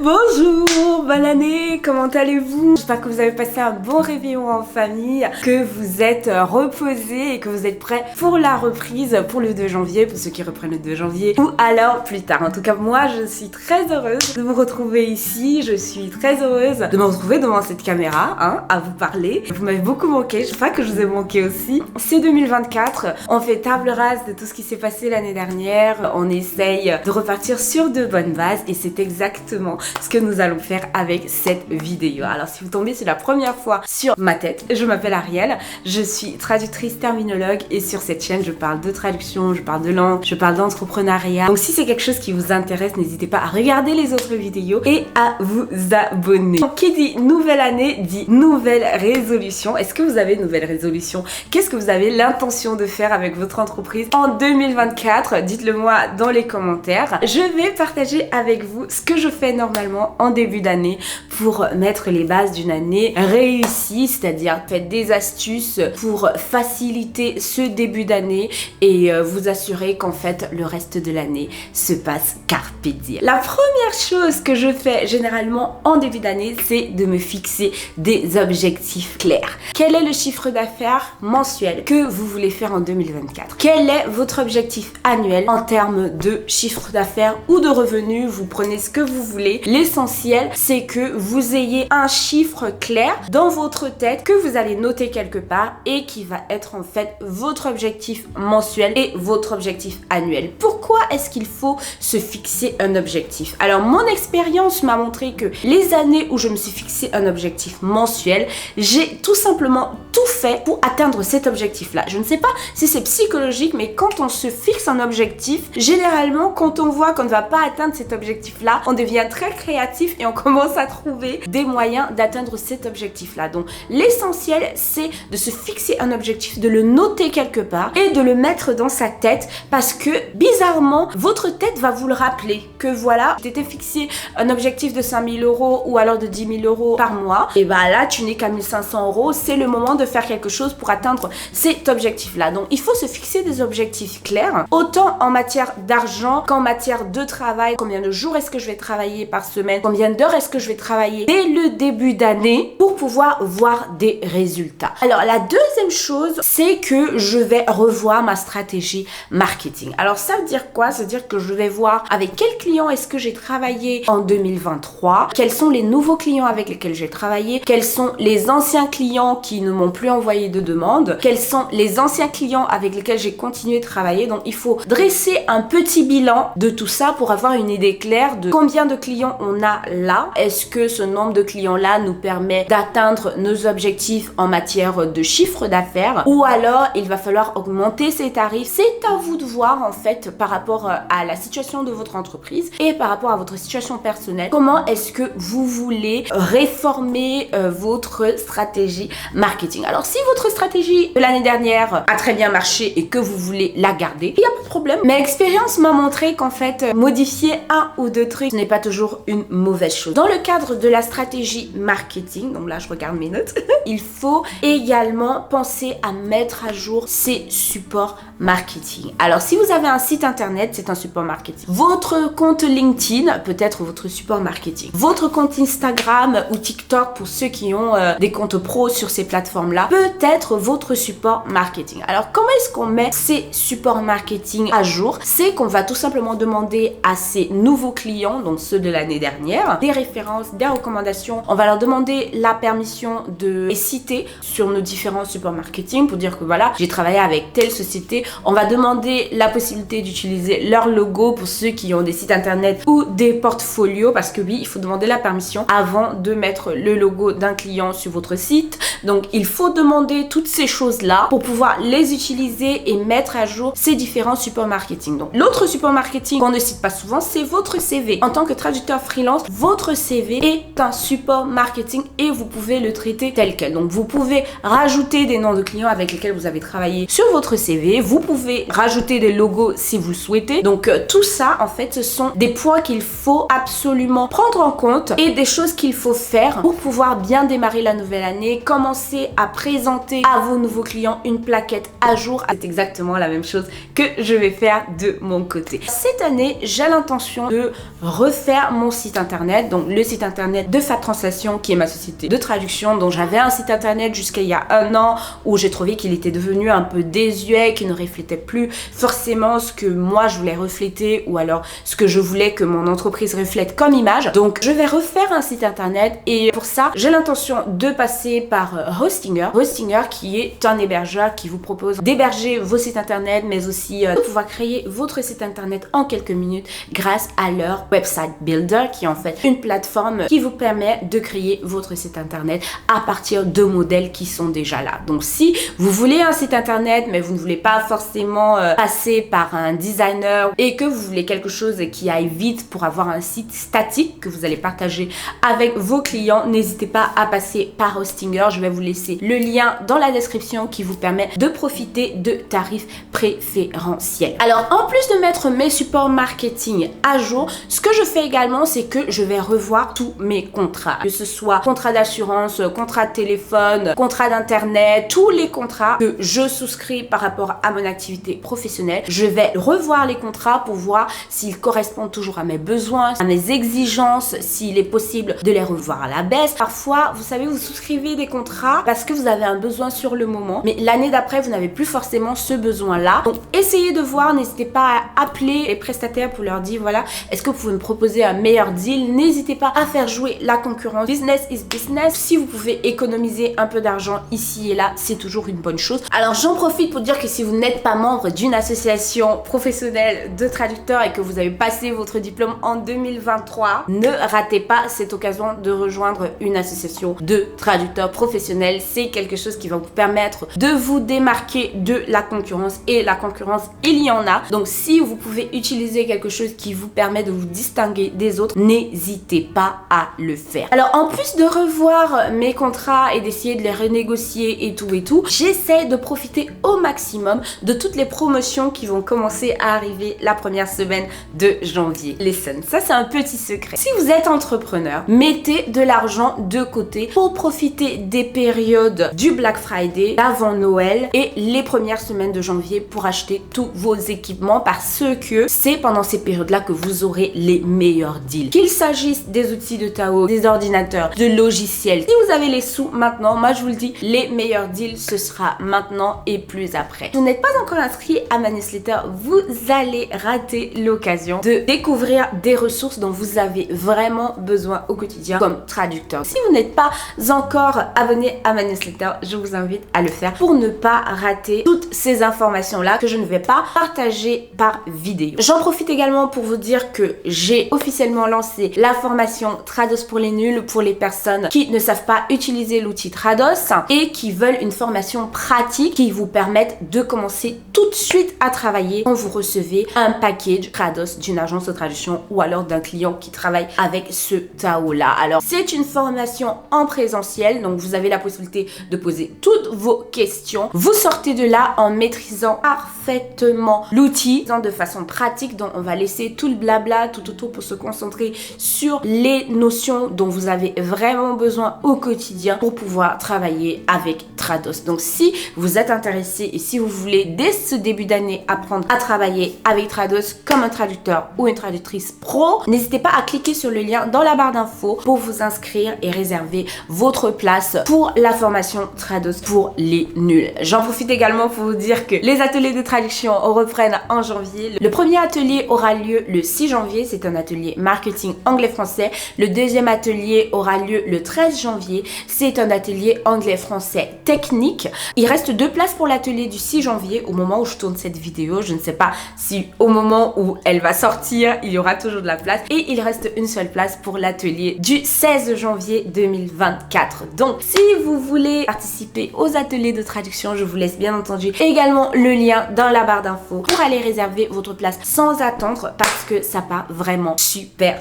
Bonjour, bonne année, comment allez-vous? J'espère que vous avez passé un bon réveillon en famille, que vous êtes reposés et que vous êtes prêts pour la reprise pour le 2 janvier, pour ceux qui reprennent le 2 janvier ou alors plus tard. En tout cas, moi je suis très heureuse de vous retrouver ici, je suis très heureuse de me retrouver devant cette caméra, à vous parler. Vous m'avez beaucoup manqué, je crois que je vous ai manqué aussi. C'est 2024, on fait table rase de tout ce qui s'est passé l'année dernière, on essaye de repartir sur de bonnes bases et c'est exactement ce que nous allons faire avec cette vidéo. Alors si vous tombez, c'est la première fois sur ma tête, je m'appelle Ariel, je suis traductrice terminologue et sur cette chaîne je parle de traduction, je parle de langue, je parle d'entrepreneuriat. Donc si c'est quelque chose qui vous intéresse, n'hésitez pas à regarder les autres vidéos et à vous abonner. Donc, qui dit nouvelle année dit nouvelle résolution. Est-ce que vous avez une nouvelle résolution? Qu'est-ce que vous avez l'intention de faire avec votre entreprise en 2024? Dites-le moi dans les commentaires. Je vais partager avec vous ce que je fais normalement en début d'année pour mettre les bases d'une année réussie, c'est-à-dire faites des astuces pour faciliter ce début d'année et vous assurer qu'en fait le reste de l'année se passe carpe diem. La première chose que je fais généralement en début d'année, c'est de me fixer des objectifs clairs. Quel est le chiffre d'affaires mensuel que vous voulez faire en 2024? Quel est votre objectif annuel en termes de chiffre d'affaires ou de revenus? Vous prenez ce que vous voulez. L'essentiel, c'est que vous ayez un chiffre clair dans votre tête que vous allez noter quelque part et qui va être en fait votre objectif mensuel et votre objectif annuel. Pourquoi est-ce qu'il faut se fixer un objectif? Alors, mon expérience m'a montré que les années où je me suis fixé un objectif mensuel, j'ai tout simplement tout fait pour atteindre cet objectif-là. Je ne sais pas si c'est psychologique, mais quand on se fixe un objectif, généralement, quand on voit qu'on ne va pas atteindre cet objectif-là, on devient très créatif et on commence à trouver des moyens d'atteindre cet objectif-là. Donc, l'essentiel, c'est de se fixer un objectif, de le noter quelque part et de le mettre dans sa tête parce que, bizarrement, votre tête va vous le rappeler que voilà, tu t'étais fixé un objectif de 5 000 € ou alors de 10 000 € par mois et bah là, tu n'es qu'à 1 500 €. C'est le moment de faire quelque chose pour atteindre cet objectif-là. Donc, il faut se fixer des objectifs clairs, autant en matière d'argent qu'en matière de travail. Combien de jours est-ce que je vais travailler par semaine? Combien d'heures est-ce que je vais travailler dès le début d'année pour pouvoir voir des résultats? Alors, la deuxième chose, c'est que je vais revoir ma stratégie marketing. Alors, ça veut dire quoi? Ça veut dire que je vais voir avec quels clients est-ce que j'ai travaillé en 2023, quels sont les nouveaux clients avec lesquels j'ai travaillé, quels sont les anciens clients qui ne m'ont plus envoyé de demande, quels sont les anciens clients avec lesquels j'ai continué de travailler. Donc, il faut dresser un petit bilan de tout ça pour avoir une idée claire de combien de clients on a là. Est-ce que ce nombre de clients-là nous permet d'atteindre nos objectifs en matière de chiffre d'affaires ou alors il va falloir augmenter ses tarifs? C'est à vous de voir en fait par rapport à la situation de votre entreprise et par rapport à votre situation personnelle. Comment est-ce que vous voulez réformer votre stratégie marketing? Alors, si votre stratégie de l'année dernière a très bien marché et que vous voulez la garder, il n'y a pas de problème. Mais l'expérience m'a montré qu'en fait, modifier un ou deux trucs, ce n'est pas toujours une mauvaise chose. Dans le cadre de la stratégie marketing, donc là, je regarde mes notes, il faut également penser à mettre à jour ses supports marketing. Alors, si vous avez un site internet, c'est un support marketing. Votre compte LinkedIn peut être votre support marketing. Votre compte Instagram ou TikTok pour ceux qui ont des comptes pro sur ces plateformes-là peut être votre support marketing. Alors, comment est-ce qu'on met ces supports marketing à jour? C'est qu'on va tout simplement demander à ces nouveaux clients, donc ceux de l'année dernière, des références, des recommandations. On va leur demander la permission de les citer sur nos différents supports marketing pour dire que voilà, j'ai travaillé avec telle société. On va demander la possibilité d'utiliser leur logo pour ceux qui ont des sites internet ou des portfolios parce que oui, il faut demander la permission avant de mettre le logo d'un client sur votre site. Donc, il faut demander toutes ces choses-là pour pouvoir les utiliser et mettre à jour ces différents supports marketing. Donc, l'autre support marketing qu'on ne cite pas souvent, c'est votre CV. En tant que traducteur freelance, votre CV est un support marketing et vous pouvez le traiter tel quel. Donc, vous pouvez rajouter des noms de clients avec lesquels vous avez travaillé sur votre CV. Vous pouvez rajouter des logos si vous le souhaitez. Donc, tout ça, en fait, ce sont des points qu'il faut absolument prendre en compte et des choses qu'il faut faire pour pouvoir bien démarrer la nouvelle année, commencer à présenter à vos nouveaux clients une plaquette à jour. C'est exactement la même chose que je vais faire de mon côté. Cette année, j'ai l'intention de refaire mon site internet, donc le site internet de Fat Translation, qui est ma société de traduction, dont j'avais un site internet jusqu'à il y a un an, où j'ai trouvé qu'il était devenu un peu désuet, qu'il ne reflétait plus forcément ce que moi je voulais refléter, ou alors ce que je voulais que mon entreprise reflète comme image. Donc je vais refaire un site internet, et pour ça j'ai l'intention de passer par Hostinger. Hostinger qui est un hébergeur qui vous propose d'héberger vos sites internet, mais aussi de pouvoir créer votre site internet en quelques minutes grâce à leur website builder, qui est en fait une plateforme qui vous permet de créer votre site internet à partir de modèles qui sont déjà là. Donc si vous voulez un site internet mais vous ne voulez pas forcément passer par un designer, et que vous voulez quelque chose qui aille vite pour avoir un site statique que vous allez partager avec vos clients, n'hésitez pas à passer par Hostinger. Je vais vous laisser le lien dans la description qui vous permet de profiter de tarifs préférentiels. Alors en plus de mettre mes supports marketing à jour, ce que je fais également, c'est que je vais revoir tous mes contrats, que ce soit contrat d'assurance, contrat de téléphone, contrat d'internet, tous les contrats que je souscris par rapport à mon activité professionnelle. Je vais revoir les contrats pour voir s'ils correspondent toujours à mes besoins, à mes exigences, s'il est possible de les revoir à la baisse. Parfois, vous savez, vous souscrivez des contrats parce que vous avez un besoin sur le moment, mais l'année d'après, vous n'avez plus forcément ce besoin-là. Donc, essayez de voir, n'hésitez pas à appeler les prestataires pour leur dire, voilà, est-ce que vous pouvez me proposer un meilleur deal? N'hésitez pas à faire jouer la concurrence. Business is business. Si vous pouvez économiser un peu d'argent ici et là, c'est toujours une bonne chose. Alors, j'en profite pour dire que si vous n'êtes pas membre d'une association professionnelle de traducteurs et que vous avez passé votre diplôme en 2023, ne ratez pas cette occasion de rejoindre une association de traducteurs professionnels. C'est quelque chose qui va vous permettre de vous démarquer de la concurrence, et la concurrence, il y en a. Donc si vous pouvez utiliser quelque chose qui vous permet de vous distinguer des autres, n'hésitez pas à le faire. Alors en plus de revoir mes contrats et d'essayer de les renégocier et tout, j'essaie de profiter au maximum de toutes les promotions qui vont commencer à arriver la première semaine de janvier. Listen, ça c'est un petit secret. Si vous êtes entrepreneur, mettez de l'argent de côté pour profiter des périodes du Black Friday, d'avant Noël et les premières semaines de janvier pour acheter tous vos équipements, parce que c'est pendant ces périodes-là que vous aurez les meilleurs deals. Qu'il s'agisse des outils de Tao, des ordinateurs, de logiciels. Si vous avez les sous maintenant, moi je vous le dis, les meilleurs deals ce sera maintenant et plus après. Si vous n'êtes pas encore inscrit à ma newsletter, vous allez rater l'occasion de découvrir des ressources dont vous avez vraiment besoin au quotidien comme traducteur. Si vous n'êtes pas encore abonné à ma newsletter, je vous invite à le faire pour ne pas rater toutes ces informations-là que je ne vais pas partager par vidéo. J'en profite également pour vous dire que j'ai officiellement lancé la formation Trados pour les nuls, pour les personnes qui ne savent pas utiliser l'outil Trados et qui veulent une formation pratique qui vous permette de commencer tout de suite à travailler quand vous recevez un package Trados d'une agence de traduction ou alors d'un client qui travaille avec ce Tao là. Alors c'est une formation en présentiel, donc vous avez la possibilité de poser toutes vos questions. Vous sortez de là en maîtrisant parfaitement l'outil de façon pratique, donc on va laisser tout le blabla tout autour pour se concentrer sur les notions dont vous avez vraiment besoin au quotidien pour pouvoir travailler avec Trados. Donc si vous êtes intéressé et si vous voulez dès ce début d'année apprendre à travailler avec Trados comme un traducteur ou une traductrice pro, n'hésitez pas à cliquer sur le lien dans la barre d'infos pour vous inscrire et réserver votre place pour la formation Trados pour les nuls. J'en profite également pour vous dire que les ateliers de traduction reprennent en janvier. Le premier atelier aura lieu le 6 janvier, c'est un atelier marketing anglais-français. Le deuxième atelier aura lieu le 13 janvier, c'est un atelier anglais-français technique. Il reste 2 places pour l'atelier du 6 janvier au moment où je tourne cette vidéo. Je ne sais pas si au moment où elle va sortir, il y aura toujours de la place. Et il reste une seule place pour l'atelier du 16 janvier 2024. Donc, si vous voulez participer aux ateliers de traduction, je vous laisse bien entendu également le lien dans la barre d'infos pour aller réserver votre place sans attendre, parce que ça part vraiment super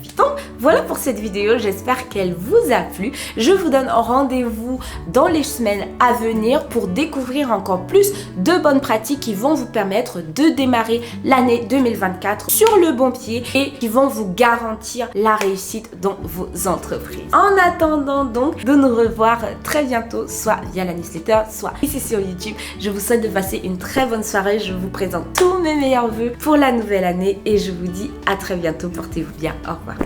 vite. Donc, voilà pour cette vidéo. J'espère qu'elle vous a plu. Je vous donne rendez-vous dans les semaines à venir pour découvrir encore plus de bonnes pratiques qui vont vous permettre de démarrer l'année 2024 sur le bon pied et qui vont vous garantir la réussite dans vos entreprises. En attendant donc de nous revoir très très bientôt, soit via la newsletter, soit ici sur YouTube. Je vous souhaite de passer une très bonne soirée. Je vous présente tous mes meilleurs vœux pour la nouvelle année et je vous dis à très bientôt. Portez-vous bien. Au revoir.